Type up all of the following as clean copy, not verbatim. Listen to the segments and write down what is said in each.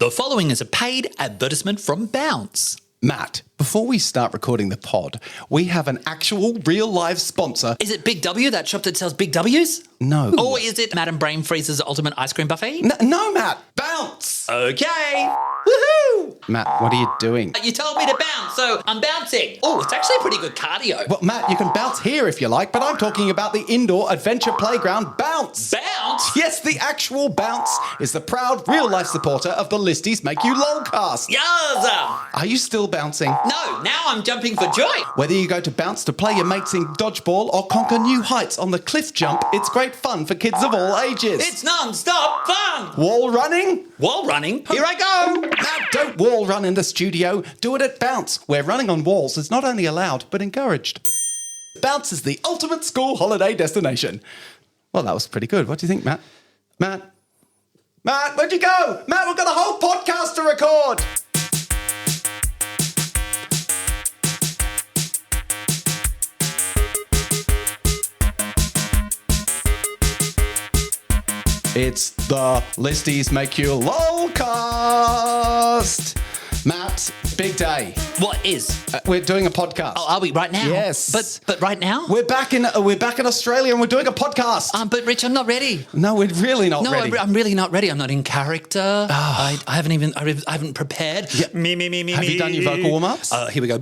The following is a paid advertisement from Bounce. Matt, before we start recording the pod, we have an actual real live sponsor. Is it Big W, that shop that sells Big W's? No. Or is it Madam Brain Freeze's Ultimate Ice Cream Buffet? No, Matt. Bounce. Okay. Woohoo! Matt, what are you doing? You told me to bounce, so I'm bouncing. Oh, it's actually pretty good cardio. Well, Matt, you can bounce here if you like, but I'm talking about the indoor adventure playground Bounce. Bounce? Yes, the actual Bounce is the proud real-life supporter of the Listies Make You LOLcast. Yaza! Are you still bouncing? No, now I'm jumping for joy. Whether you go to Bounce to play your mates in dodgeball or conquer new heights on the cliff jump, it's great fun for kids of all ages. It's non-stop fun. Wall running? Wall running. Here I go. Matt, don't wall run in the studio. Do it at Bounce, where running on walls is not only allowed, but encouraged. Bounce is the ultimate school holiday destination. Well, that was pretty good. What do you think, Matt? Matt, where'd you go? Matt, we've got a whole podcast to record. It's the Listies Make You LOLcast. Matt, big day. What is? We're doing a podcast. Oh, are we right now? Yes. But right now? We're back in Australia and we're doing a podcast. But Rich, I'm not ready. No, we're really not ready. No, I'm really not ready. I'm not in character. I haven't prepared. Yeah. Me. Have you done your vocal warm-ups? Here we go.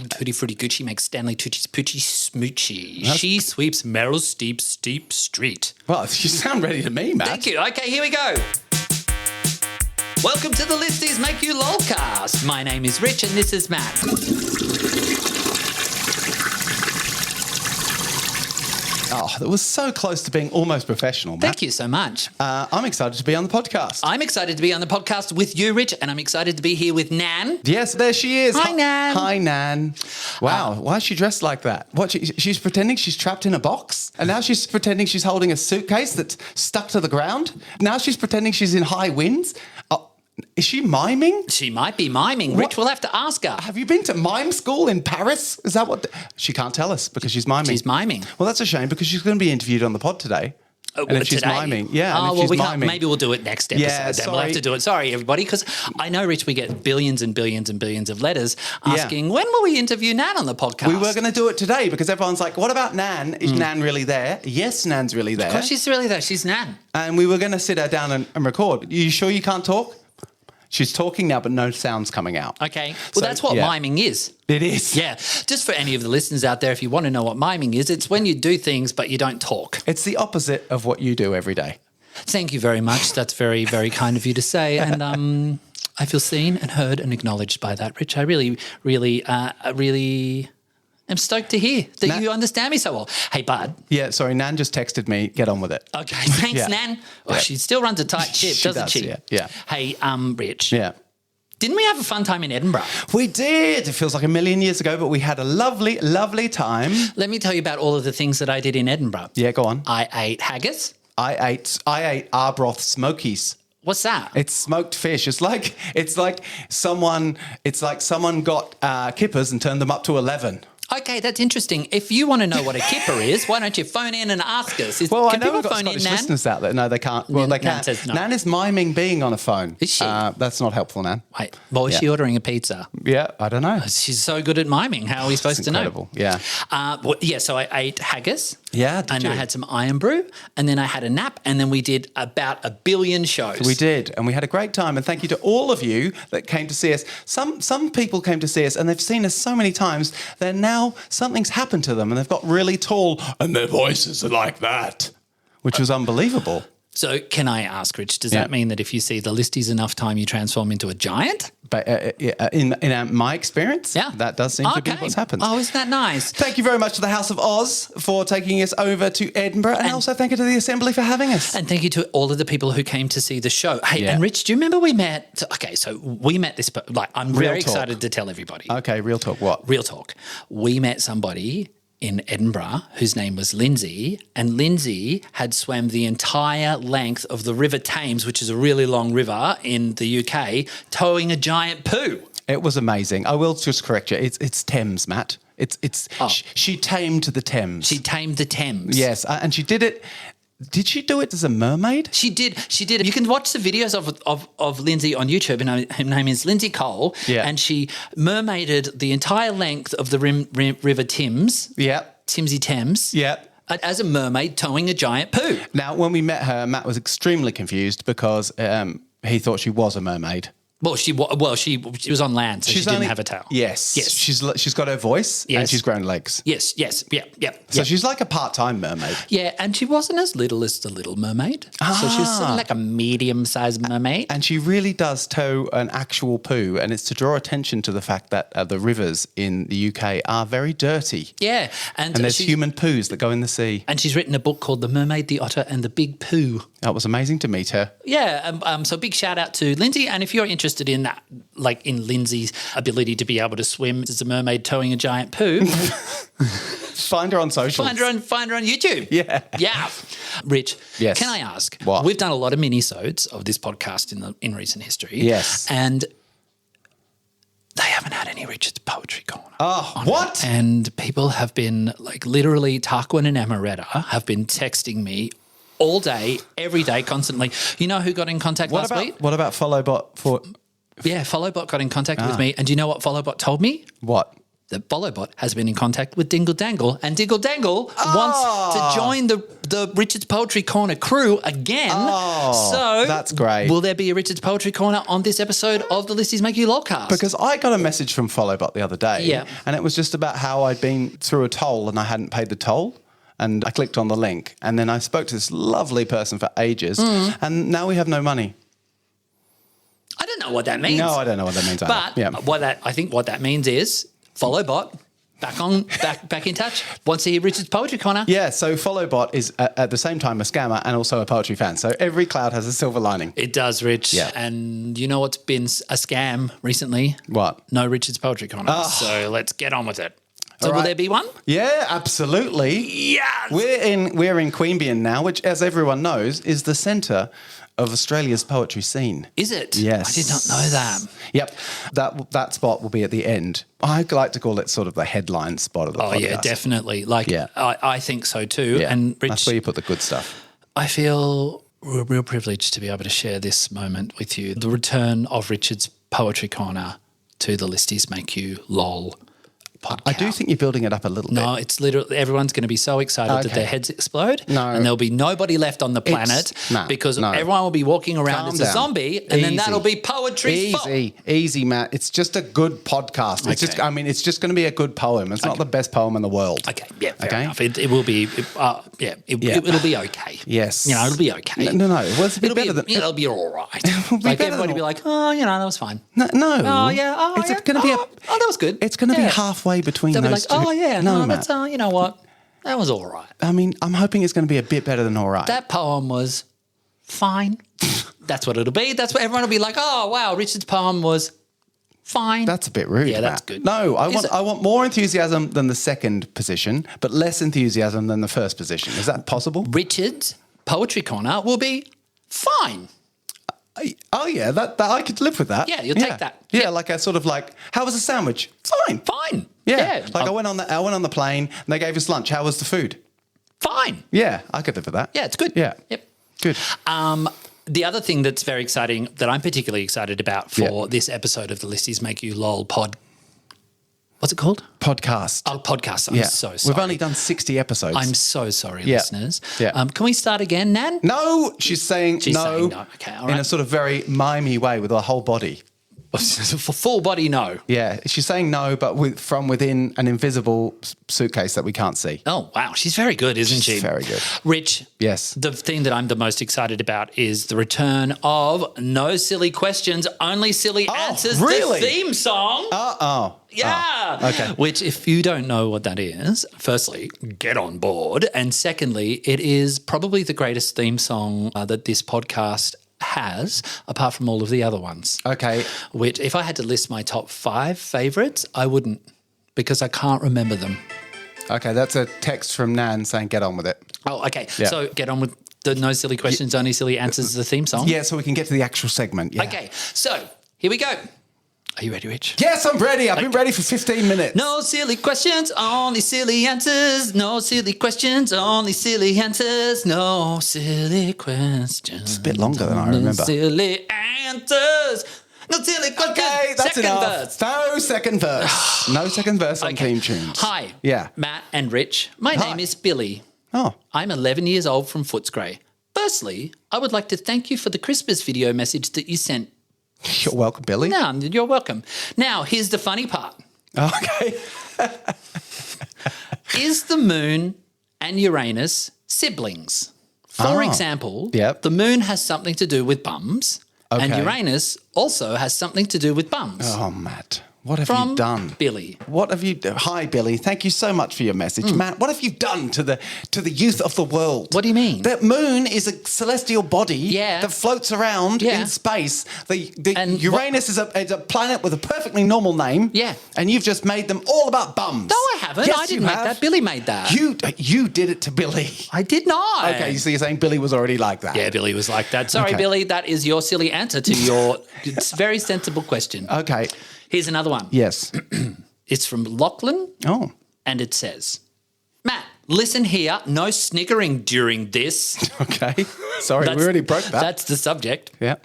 Tutti Frutti Gucci makes Stanley Tucci's Poochie Smoochie. She sweeps Merrill's steep street. Well, you sound ready to me, Matt. Thank you. Okay, here we go. Welcome to the Listies Make You LOLcast. My name is Rich and this is Matt. Oh, that was so close to being almost professional, Matt. Thank you so much. I'm excited to be on the podcast. I'm excited to be on the podcast with you, Rich, and I'm excited to be here with Nan. Yes, there she is. Hi, Nan. Hi, Nan. Wow, why is she dressed like that? What? She's pretending she's trapped in a box, and now she's pretending she's holding a suitcase that's stuck to the ground. Now she's pretending she's in high winds. Is she miming? She might be miming. Rich, we'll have to ask her. Have you been to mime school in Paris? Is that what? She can't tell us because she's miming. She's miming. Well, that's a shame because she's going to be interviewed on the pod today. And if she's today? miming. Yeah. Oh, and if well, she's we can't. miming. Maybe we'll do it next episode. Yeah, then we'll have to do it. Sorry, everybody, because I know, Rich, we get billions and billions and billions of letters asking, when will we interview Nan on the podcast? We were going to do it today because everyone's like, what about Nan? Is Nan really there? Yes, Nan's really there. Of course she's really there. She's Nan. And we were going to sit her down and record. You sure you can't talk? She's talking now, but no sound's coming out. Okay. Well, that's what miming is. It is. Yeah. Just for any of the listeners out there, if you want to know what miming is, it's when you do things but you don't talk. It's the opposite of what you do every day. Thank you very much. That's very, very kind of you to say. And I feel seen and heard and acknowledged by that, Rich. I really am stoked to hear that you understand me so well. Hey, bud. Yeah, sorry, Nan just texted me. Get on with it. Okay, thanks, Nan. Oh, she still runs a tight ship, doesn't she? Yeah. Hey, Rich. Yeah. Didn't we have a fun time in Edinburgh? We did. It feels like a million years ago, but we had a lovely, lovely time. Let me tell you about all of the things that I did in Edinburgh. Yeah, go on. I ate haggis. I ate Arbroath smokies. What's that? It's smoked fish. It's like someone got kippers and turned them up to 11. Okay, that's interesting. If you want to know what a kipper is, why don't you phone in and ask us? Well, Can I know people we've got phone Scottish in, Nan? listeners out there. No, they can't. Well, they Nan can't. says no. Nan is miming being on a phone. Is she? That's not helpful, Nan. Wait, is she ordering a pizza? Yeah, I don't know. She's so good at miming. How are we supposed to know? Incredible. Yeah. So I ate haggis. Yeah, I had some iron brew, and then I had a nap, and then we did about a billion shows. We did, and we had a great time. And thank you to all of you that came to see us. Some people came to see us, and they've seen us so many times. They're now something's happened to them, and they've got really tall, and their voices are like that, which was unbelievable. So can I ask, Rich, does that mean that if you see the listies enough time, you transform into a giant? But in my experience, that does seem to be what's happened. Oh, isn't that nice? Thank you very much to the House of Oz for taking us over to Edinburgh, and also thank you to the Assembly for having us. And thank you to all of the people who came to see the show. Hey, and Rich, do you remember we met? Okay, so we met this, I'm very excited to tell everybody. Okay, real talk, what? Real talk. We met somebody in Edinburgh whose name was Lindsay, and Lindsay had swam the entire length of the River Thames, which is a really long river in the UK, towing a giant poo. It was amazing. I will just correct you. It's Thames, Matt. She tamed the Thames. She tamed the Thames. Yes, and she did it Did she do it as a mermaid? She did. You can watch the videos of Lindsay on YouTube, and her name is Lindsay Cole. Yeah. And she mermaided the entire length of the River Thames. Yeah. Timsy Thames. Yeah. As a mermaid towing a giant poo. Now, when we met her, Matt was extremely confused because he thought she was a mermaid. Well, she was on land, so she didn't have a tail. Yes. She's got her voice and she's grown legs. Yes. So she's like a part-time mermaid. Yeah, and she wasn't as little as the Little Mermaid. So she was sort of like a medium-sized mermaid. And she really does tow an actual poo, and it's to draw attention to the fact that the rivers in the UK are very dirty. Yeah. And there's human poos that go in the sea. And she's written a book called The Mermaid, the Otter and the Big Poo. That was amazing to meet her. Yeah, so big shout out to Lindsay. And if you're interested in that, like in Lindsay's ability to be able to swim as a mermaid towing a giant poo, find her on social. Find her on YouTube. Yeah. Rich, yes. Can I ask? What? We've done a lot of mini-sodes of this podcast in recent history. Yes. And they haven't had any Richard's Poetry Corner. Oh, what? And people have been, like, literally, Tarquin and Amaretta have been texting me all day, every day, constantly. You know who got in contact last week? What about Followbot? Yeah, Followbot got in contact with me. And do you know what Followbot told me? What? That Followbot has been in contact with Dingle Dangle, and Dingle Dangle wants to join the Richard's Poetry Corner crew again. So that's great. Will there be a Richard's Poetry Corner on this episode of the Listies Make You LOLcast? Because I got a message from Followbot the other day, and it was just about how I'd been through a toll and I hadn't paid the toll. And I clicked on the link, and then I spoke to this lovely person for ages, and now we have no money. I don't know what that means. No, I don't know what that means either. But I think what that means is Followbot back in touch. Wants to hear Richard's Poetry Corner. Yeah, so Followbot is at the same time a scammer and also a poetry fan. So every cloud has a silver lining. It does, Rich. Yeah. And you know what's been a scam recently? What? No Richard's Poetry Corner. So let's get on with it. So will there be one? Yeah, absolutely. Yes. We're in Queanbeyan now, which, as everyone knows, is the centre of Australia's poetry scene. Is it? Yes. I did not know that. Yep. That spot will be at the end. I like to call it sort of the headline spot of the podcast. Oh, yeah, definitely. I think so too. Yeah. And Rich, that's where you put the good stuff. I feel real privileged to be able to share this moment with you. The return of Richard's Poetry Corner to the Listies Make You LOL podcast. I do think you're building it up a little bit. No, it's literally everyone's going to be so excited that their heads explode. No. And there'll be nobody left on the planet because everyone will be walking around as a zombie, and then that'll be poetry's fault. Easy, Matt. It's just a good podcast. It's just, it's just going to be a good poem. It's not the best poem in the world. Okay, yeah, fair enough. It will be, it'll be okay. Yes. It'll be okay. No. Well, it's a bit better than... It'll be all right. Like everybody will be like, that was fine. No. Oh, yeah. It's going to be that was good. It's going to be halfway between they'll those be like, two. oh, yeah, no, that's, you know what? That was all right. I mean, I'm hoping it's going to be a bit better than all right. That poem was fine. That's what it'll be. That's what everyone will be like, oh, wow, Richard's poem was fine. That's a bit rude. Yeah, that's Matt. good. No, I want more enthusiasm than the second position, but less enthusiasm than the first position. Is that possible? Richard's Poetry Corner will be fine. Oh, yeah, that I could live with that. Yeah, you'll take that. Yeah, like a sort of like, how was the sandwich? Fine. Yeah. Like I went on the plane and they gave us lunch. How was the food? Fine. Yeah, I could live with that. Yeah, it's good. Yeah. Yep. Good. The other thing that's very exciting that I'm particularly excited about for this episode of the Listies Make You LOL pod. What's it called? Podcast. Oh, podcast. I'm so sorry. We've only done 60 episodes. I'm so sorry, listeners. Yeah. Can we start again, Nan? No, she's saying no. Okay, all right. In a sort of very mimey way with her whole body. For full body, no. Yeah, she's saying no, but from within an invisible suitcase that we can't see. Oh, wow. She's very good, isn't she? She's very good. Rich. Yes. The thing that I'm the most excited about is the return of No Silly Questions, Only Silly Answers, really? The theme song. Yeah. Okay. Which, if you don't know what that is, firstly, get on board. And secondly, it is probably the greatest theme song that this podcast has, apart from all of the other ones. Okay. Which, if I had to list my top 5 favourites, I wouldn't, because I can't remember them. Okay, that's a text from Nan saying get on with it. Oh, okay. Yeah. So get on with the No Silly Questions, Only Silly Answers, the theme song. Yeah, so we can get to the actual segment. Yeah. Okay, so here we go. Are you ready, Rich? Yes, I'm ready. I've been ready for 15 minutes. No silly questions, only silly answers. No silly questions, only silly answers. No silly questions. It's a bit longer than I remember. Silly answers. No silly questions. Okay, that's Second enough. verse. No second verse. No second verse on theme tunes. Hi. Yeah. Matt and Rich. My Hi. name is Billy. Oh. I'm 11 years old from Footscray. Firstly, I would like to thank you for the Christmas video message that you sent. You're welcome, Billy. No, you're welcome. Now, here's the funny part. Okay. Is the moon and Uranus siblings? For example, the moon has something to do with bums and Uranus also has something to do with bums. Oh, Matt. What have you done? Billy. What have you done? Hi, Billy. Thank you so much for your message. Matt, what have you done to the youth of the world? What do you mean? The moon is a celestial body that floats around in space. And Uranus is a planet with a perfectly normal name. Yeah. And you've just made them all about bums. No, I haven't. Yes, I didn't make that. Billy made that. You did it to Billy. I did not. Okay, so you're saying Billy was already like that? Yeah, Billy was like that. Sorry, Billy, that is your silly answer to your very sensible question. Okay. Here's another one. Yes. It's from Lachlan. Oh. And it says, Matt, listen here. No sniggering during this. Okay. Sorry, we already broke that. That's the subject. Yeah.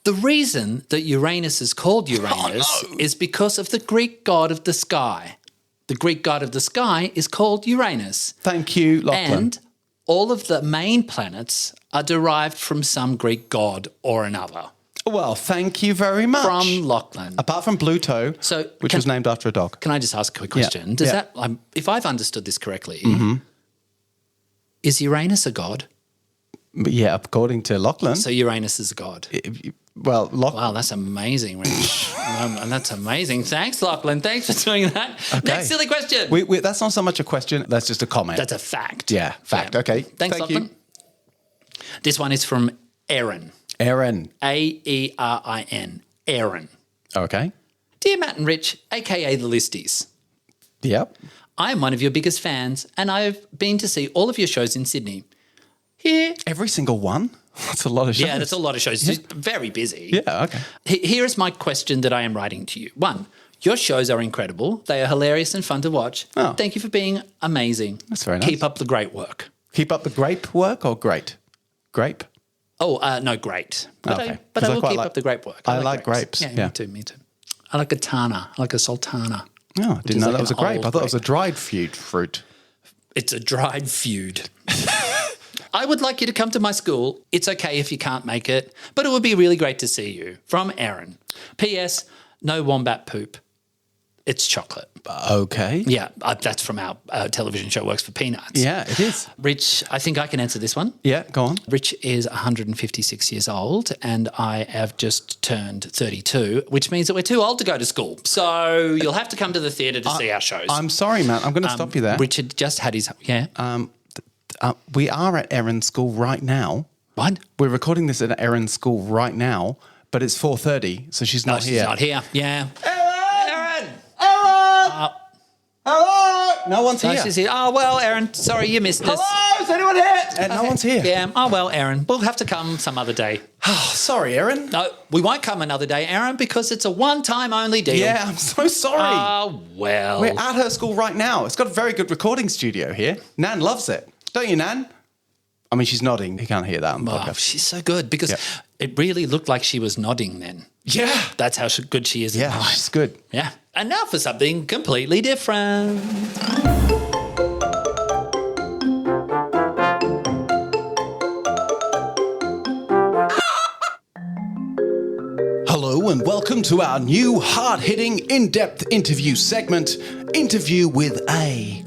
The reason that Uranus is called Uranus is because of the Greek god of the sky. The Greek god of the sky is called Uranus. Thank you, Lachlan. And all of the main planets are derived from some Greek god or another. Well, thank you very much. From Lachlan. Apart from Pluto, which was named after a dog. Can I just ask a quick question? Does that, if I've understood this correctly, is Uranus a god? Yeah, according to Lachlan. So Uranus is a god. Well, wow, that's amazing, Rich. And that's amazing. Thanks, Lachlan. Thanks for doing that. Okay. Next silly question. That's not so much a question. That's just a comment. That's a fact. Yeah, fact. Yeah. Okay. Thanks, Lachlan. You. This one is from Aaron. Aaron. Aerin. Aaron. Okay. Dear Matt and Rich, a.k.a. the Listies. Yep. I am one of your biggest fans and I've been to see all of your shows in Sydney. Here. Every single one? That's a lot of shows. Yeah, that's a lot of shows. Yeah. Very busy. Yeah, okay. Here is my question that I am writing to you. 1, your shows are incredible. They are hilarious and fun to watch. Oh. Thank you for being amazing. That's very nice. Keep up the great work. Keep up the grape work or great? Grape? Oh, no, great. But, I will keep up the grape work. I like grapes. Yeah, me too. I like a tana. I like a sultana. Oh, I didn't know that was a grape. I thought it was a dried fruit. It's a dried feud. I would like you to come to my school. It's okay if you can't make it, but it would be really great to see you. From Aaron. P.S. No wombat poop. It's chocolate. Okay. Yeah, that's from our television show Works for Peanuts. Yeah, it is. Rich, I think I can answer this one. Yeah, go on. Rich is 156 years old and I have just turned 32, which means that we're too old to go to school. So you'll have to come to the theatre to see our shows. I'm sorry, Matt. I'm going to stop you there. Richard just had his... Yeah? We are at Erin's school right now. What? We're recording this at Erin's school right now, but it's 4:30, so she's not here. She's not here. Yeah. Hello? No one's here. She's here. Oh, well, Aaron, sorry you missed us. Hello? Is anyone here? No one's here. Yeah. Oh, well, Aaron, we'll have to come some other day. Sorry, Aaron. No, we won't come another day, Aaron, because it's a one-time only deal. Yeah, I'm so sorry. Oh, well. We're at her school right now. It's got a very good recording studio here. Nan loves it. Don't you, Nan? I mean, she's nodding. You can't hear that on the podcast. She's so good because it really looked like she was nodding then. Yeah. That's how good she is. Yeah, she's good. Yeah. And now for something completely different. Hello and welcome to our new hard-hitting, in-depth interview segment, Interview with A.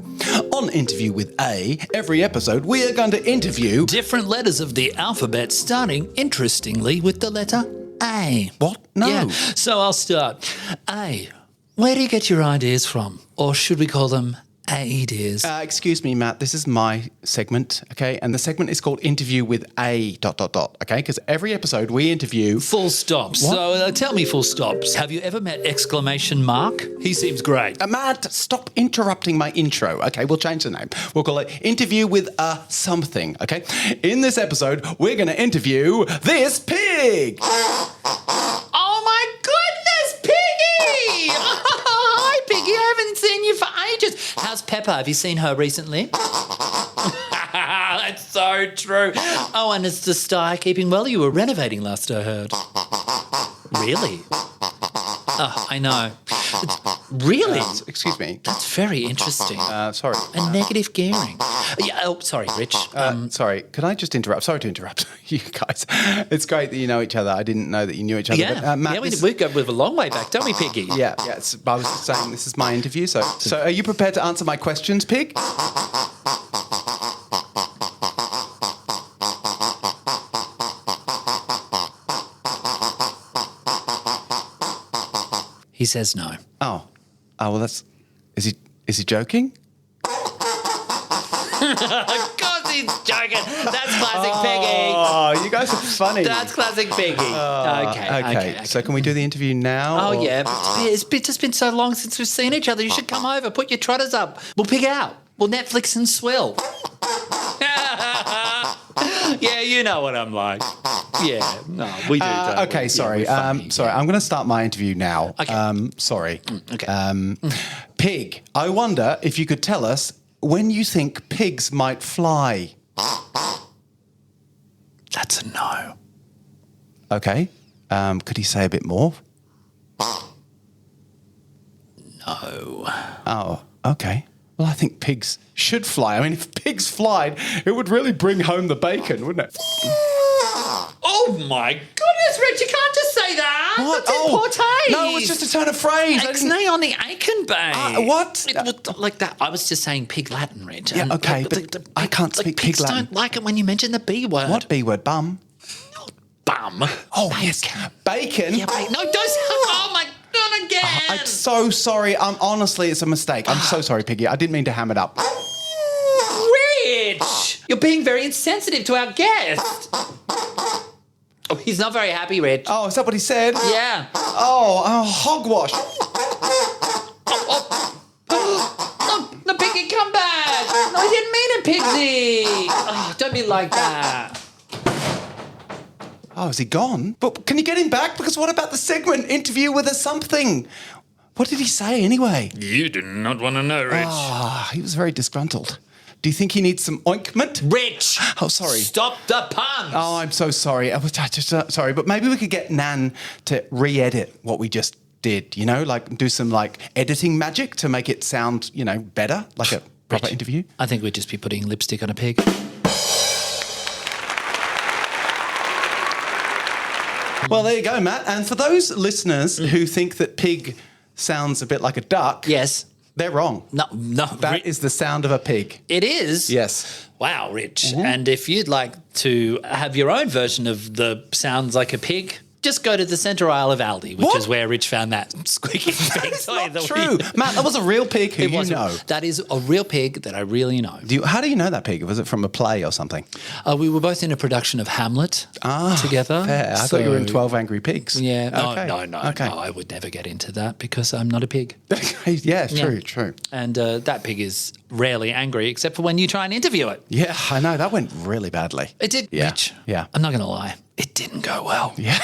On Interview with A, every episode we are going to interview... different letters of the alphabet starting, interestingly, with the letter A. What? No. Yeah. So I'll start. A. Where do you get your ideas from? Or should we call them ideas? Excuse me, Matt. This is my segment, okay? And the segment is called Interview with A... ... okay? Because every episode we interview... Full stops. What? So tell me full stops. Have you ever met exclamation mark? He seems great. Matt, stop interrupting my intro. Okay, we'll change the name. We'll call it Interview with a something, okay? In this episode, we're going to interview this pig. Oh my goodness, pig! Pepper. Have you seen her recently? That's so true. Oh, and is the sty keeping well? You were renovating last I heard. Really? Oh, I know. Really? Excuse me. That's very interesting. Sorry. A negative gearing. Yeah. Oh, sorry, Rich. Sorry. Can I just interrupt? Sorry to interrupt you guys. It's great that you know each other. I didn't know that you knew each other. Yeah, But, Matt, yeah, we go with a long way back, don't we, Piggy? Yeah. I was just saying this is my interview. So are you prepared to answer my questions, Pig? He says no. Oh, well, is he joking? Of course he's joking. That's classic Piggy. Oh, you guys are funny. That's classic Piggy. Okay. So can we do the interview now? Oh, yeah. It's just been so long since we've seen each other. You should come over. Put your trotters up. We'll pig out. We'll Netflix and swill. Yeah, you know what I'm like. Yeah, no, we do. Okay, we? sorry. Yeah, funny, sorry, I'm going to start my interview now. Okay. Sorry. Okay. Pig, I wonder if you could tell us when you think pigs might fly. That's a no. Okay. Could he say a bit more? No. Oh, okay. Well, I think pigs should fly. I mean, if pigs flied, it would really bring home the bacon, wouldn't it? Oh, my goodness, Rich, you can't just say that. What? That's in poor taste. No, it was just a turn of phrase. Ixnay on the Aiken Bay. What? It was like that. I was just saying pig Latin, Rich. Yeah, and okay, but I can't speak pig pigs Latin. Don't like it when you mention the B word. What B word? Bum? Bum. Oh, yes. Bacon? Yeah, no, don't. Oh, my God, again. I'm so sorry. Honestly, it's a mistake. I'm so sorry, Piggy. I didn't mean to ham it up. Rich! You're being very insensitive to our guest. Oh, he's not very happy, Rich. Oh, is that what he said? Yeah. Oh, hogwash. No, Piggy, come back. No, I didn't mean it, Pigsy. Oh, don't be like that. Oh, is he gone? But can you get him back? Because what about the segment interview with a something? What did he say anyway? You do not want to know, Rich. Ah, he was very disgruntled. Do you think he needs some ointment? Rich! Oh, sorry. Stop the puns! Oh, I'm so sorry. I was just sorry, but maybe we could get Nan to re-edit what we just did, you know, like do some like editing magic to make it sound, you know, better, like a proper Rich, interview. I think we'd just be putting lipstick on a pig. Well, there you go, Matt. And for those listeners who think that pig sounds a bit like a duck, Yes. they're wrong. No. That is the sound of a pig. It is? Yes. Wow, Rich. And if you'd like to have your own version of the sounds like a pig, just go to the centre aisle of Aldi, which is where Rich found that squeaky pig. It's not true. Matt, that was a real pig who you know. That is a real pig that I really know. How do you know that pig? Was it from a play or something? We were both in a production of Hamlet together. Fair. I thought you were in 12 Angry Pigs. Yeah. Okay. No. Okay. No, I would never get into that because I'm not a pig. Yeah, true. And that pig is rarely angry except for when you try and interview it. Yeah, I know. That went really badly. It did, Yeah. Rich. Yeah. I'm not going to lie. It didn't go well. Yeah.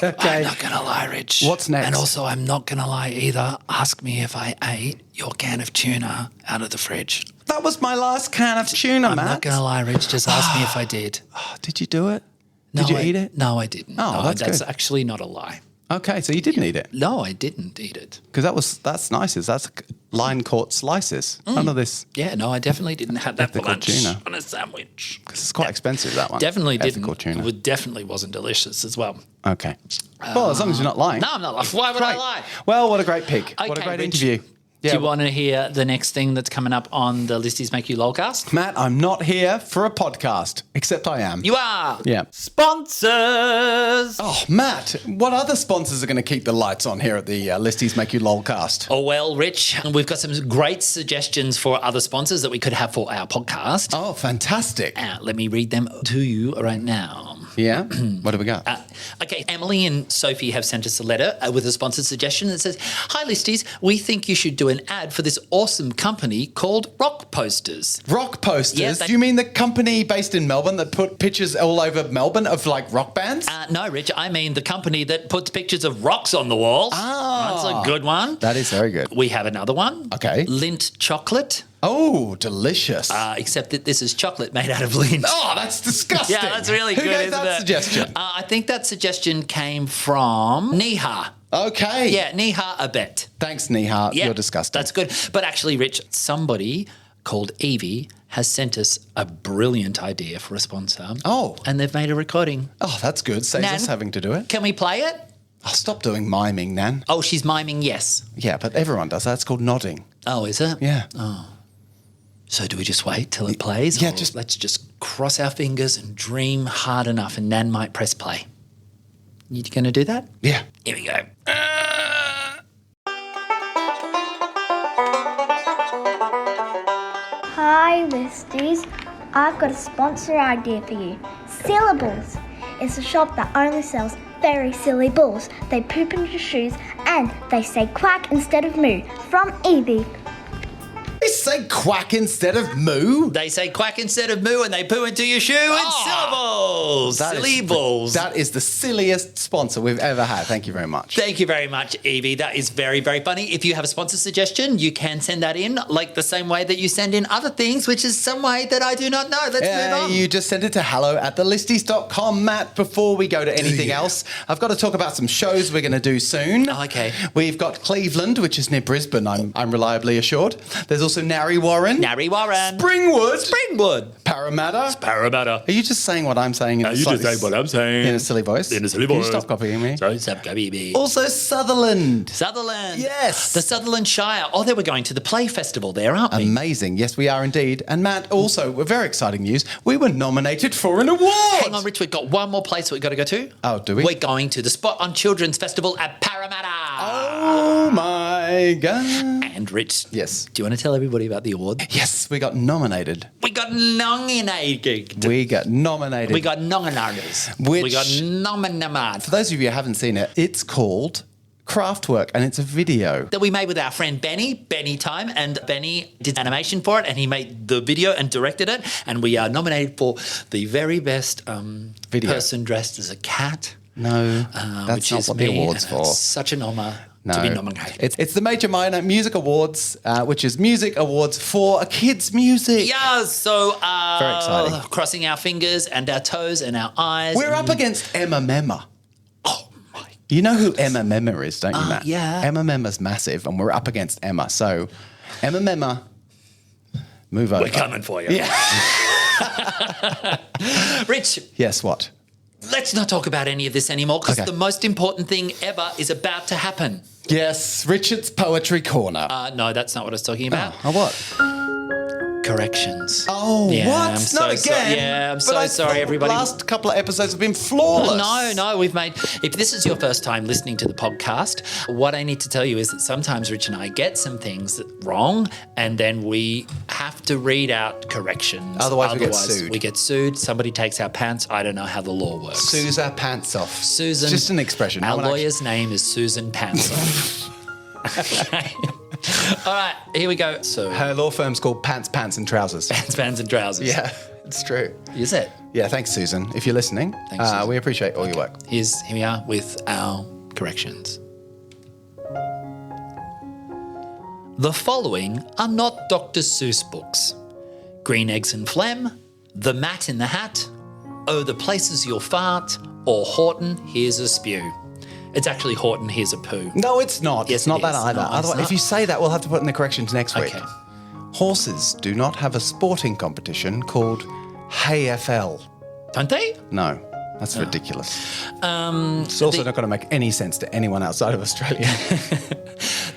I'm not going to lie, Rich. What's next? And also, I'm not going to lie either. Ask me if I ate your can of tuna out of the fridge. That was my last can of tuna, I'm Matt. not going to lie, Rich. Just ask me if I did. Did you do it? Did you eat it? No, I didn't. Oh, No, that's that's good. actually not a lie. Okay, so you didn't eat it. No, I didn't eat it. Because that's nice. That's line caught slices. None of this. Yeah, no, I definitely didn't have that for Ethical lunch tuna. on a sandwich. Because it's quite expensive, that one. Definitely Ethical didn't. tuna. It definitely wasn't delicious as well. Okay. Well, as long as you're not lying. No, I'm not lying. Why would I lie? Well, what a great pig. What a Okay, great Rich. interview. Do you want to hear the next thing that's coming up on the Listies Make You LOLcast? Matt, I'm not here for a podcast, except I am. You are. Yeah. Sponsors. Oh, Matt, what other sponsors are going to keep the lights on here at the Listies Make You LOLcast? Oh, well, Rich, we've got some great suggestions for other sponsors that we could have for our podcast. Oh, fantastic. Let me read them to you right now. Yeah? What have we got? Okay, Emily and Sophie have sent us a letter with a sponsored suggestion that says, "Hi, Listies, we think you should do an ad for this awesome company called Rock Posters." Rock Posters? Yeah, Do you mean the company based in Melbourne that put pictures all over Melbourne of like rock bands? No, Rich, I mean the company that puts pictures of rocks on the walls. Ah, That's a good one. That is very good. We have another one. Okay. Lint chocolate. Oh, delicious. Except that this is chocolate made out of lint. Oh, that's disgusting. Yeah, that's really Who good, gave isn't that it? suggestion? I think that suggestion came from Niha. Okay. Yeah, Niha Abet. Thanks, Niha. Yeah, You're disgusting. That's good. But actually, Rich, somebody called Evie has sent us a brilliant idea for a sponsor. Oh. And they've made a recording. Oh, that's good. Saves Nan? us having to do it. Can we play it? Oh, stop doing miming, Nan. Oh, she's miming yes. Yeah, but everyone does that. It's called nodding. Oh, is it? Yeah. So do we just wait till it plays? Yeah, Or let's just cross our fingers and dream hard enough and Nan might press play. You going to do that? Yeah. Here we go. Hi, Listies. I've got a sponsor idea for you. Syllables. It's a shop that only sells very silly balls. They poop into your shoes and they say quack instead of moo. From Evie. They say quack instead of moo. They say quack instead of moo and they poo into your shoe and syllables. Silly balls. That is the silliest sponsor we've ever had. Thank you very much. Thank you very much, Evie. That is very, very funny. If you have a sponsor suggestion, you can send that in like the same way that you send in other things, which is some way that I do not know. Let's move on. You just send it to hello@thelisties.com, Matt. Before we go to anything else, I've got to talk about some shows we're going to do soon. Oh, okay. We've got Cleveland, which is near Brisbane, I'm reliably assured. There's also Narre Warren. Narre Warren. Springwood. Parramatta. Parramatta. Are you just saying what I'm saying in a slightly I'm saying. in a silly voice? In a silly Can you voice. stop copying me? Sorry, stop copying me. Also Sutherland. Sutherland. Yes. The Sutherland Shire. Oh, they were going to the Play Festival there, aren't we? Amazing. Yes, we are indeed. And Matt, also, very exciting news. We were nominated for an award. Hang on, Rich, we've got one more place we've got to go to. Oh, do we? We're going to the Spot on Children's Festival at Parramatta. Oh, my God. And Rich, Yes. do you want to tell everybody about the award? Yes, we got nominated. We got nominated. We got nominated. We got nominated. Which- We got nominated. For those of you who haven't seen it, it's called Craftwork and it's a video. That we made with our friend Benny Time, and Benny did animation for it and he made the video and directed it, and we are nominated for the very best Video. person dressed as a cat. No, Which that's not is what the me, award's and for. it's such an honour to be nominated. It's the Major Minor Music Awards, which is music awards for kids' music. Yeah, so Very exciting. crossing our fingers and our toes and our eyes. We're up against Emma Memma. Oh my! You know who Emma Memma is, don't you, Matt? yeah. Emma Memma's massive, and we're up against Emma. So, Emma Memma, move over. We're coming for you. Yeah. Rich, Yes, what? let's not talk about any of this anymore because Okay. the most important thing ever is about to happen. Yes, Richard's Poetry Corner. No, that's not what I was talking about. Oh, what? Corrections. Oh, Yeah, what? I'm Not so again. sorry. Yeah, I'm But so I sorry, thought everybody. Last couple of episodes have been flawless. No, we've made. If this is your first time listening to the podcast, what I need to tell you is that sometimes Rich and I get some things wrong, and then we have to read out corrections. Otherwise we get sued. We get sued. Somebody takes our pants. I don't know how the law works. Sue's our pants off. Susan. It's just an expression. Our No one lawyer's name is Susan Pantsoff. Okay. All right, here we go. So, Her law firm's called Pants, and Trousers. pants and trousers. Yeah, it's true. Is it? Yeah, thanks, Susan. If you're listening, Thanks, Susan. we appreciate all your work. Here we are with our corrections. The following are not Dr. Seuss books. Green Eggs and Phlegm, The Mat in the Hat, Oh, the Places You'll Fart, or Horton, Here's a Spew. It's actually Horton, Here's a Poo. No, it's not. Yes, it's not it that is. either. No, it's Otherwise, not. if you say that, we'll have to put in the corrections next week. Okay. Horses do not have a sporting competition called HayFL. Don't they? No, that's ridiculous. It's also not going to make any sense to anyone outside of Australia.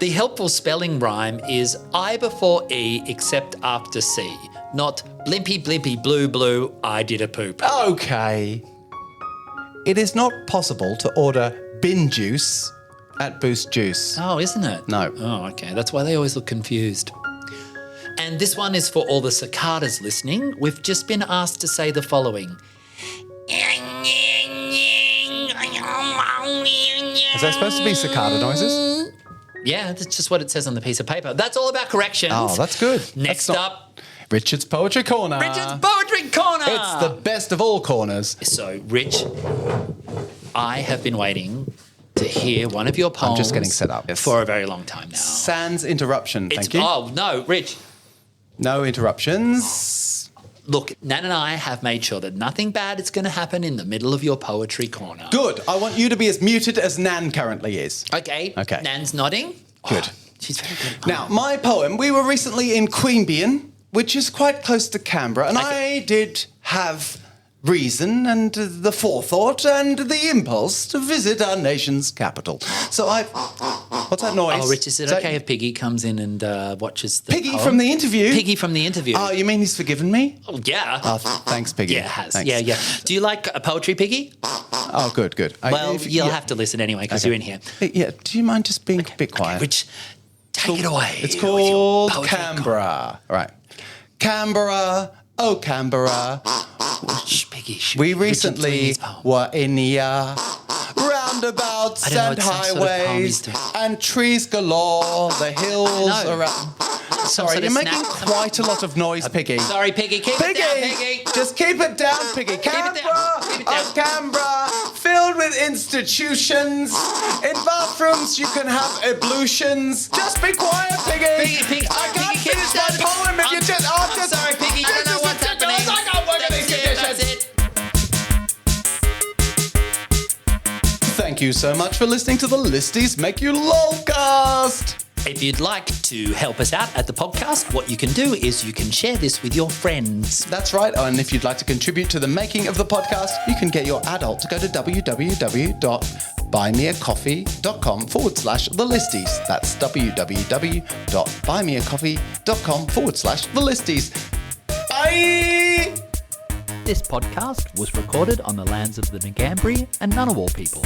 The helpful spelling rhyme is I before E except after C, not blimpy blimpy blue blue, I did a poop. Okay. It is not possible to order bin juice at Boost Juice. Oh, isn't it? No. Oh, okay. That's why they always look confused. And this one is for all the cicadas listening. We've just been asked to say the following. Is that supposed to be cicada noises? Yeah, that's just what it says on the piece of paper. That's all about corrections. Oh, that's good. Next That's not- up, Richard's Poetry Corner. Richard's Poetry Corner. It's the best of all corners. So, Rich, I have been waiting to hear one of your poems. I'm just getting set up. Yes. For a very long time now. Sans interruption, thank you. Oh, no, Rich. No interruptions. Look, Nan and I have made sure that nothing bad is going to happen in the middle of your poetry corner. Good. I want you to be as muted as Nan currently is. Okay. Nan's nodding. Good. Oh, she's very good. Now, my poem, we were recently in Queanbeyan, which is quite close to Canberra, and I did have reason and the forethought and the impulse to visit our nation's capital. So what's that noise? Oh, Rich, is it okay if Piggy comes in and watches the Piggy poem? from the interview? Piggy from the interview. Oh, you mean he's forgiven me? Oh, yeah. Oh, thanks, Piggy. Yeah, it has. Thanks. Yeah. Do you like poetry, Piggy? Oh, good. Well, you'll have to listen anyway because you're in here. Yeah, do you mind just being a bit quiet? Rich, take it away. It's with your called poetry Canberra. All right. Canberra, oh Canberra. Shh, Piggy. We recently were in the roundabouts and highways and trees galore, the hills around. Sorry, you're making quite a lot of noise, Piggy. Sorry, Piggy. Keep it down, Piggy. Just keep it down, Piggy. Canberra, oh Canberra, filled with institutions. In bathrooms, you can have ablutions. Just be quiet, Piggy. Piggy. I can't finish my poem if you just... I'm sorry, Piggy. I don't know what's happening. I can't work in these conditions. That's it. Thank you so much for listening to the Listies Make You LOLcast. If you'd like to help us out at the podcast, what you can do is you can share this with your friends. That's right. And if you'd like to contribute to the making of the podcast, you can get your adult to go to www.buymeacoffee.com/the Listies. That's www.buymeacoffee.com/the Listies. Bye! This podcast was recorded on the lands of the Ngambri and Ngunnawal people.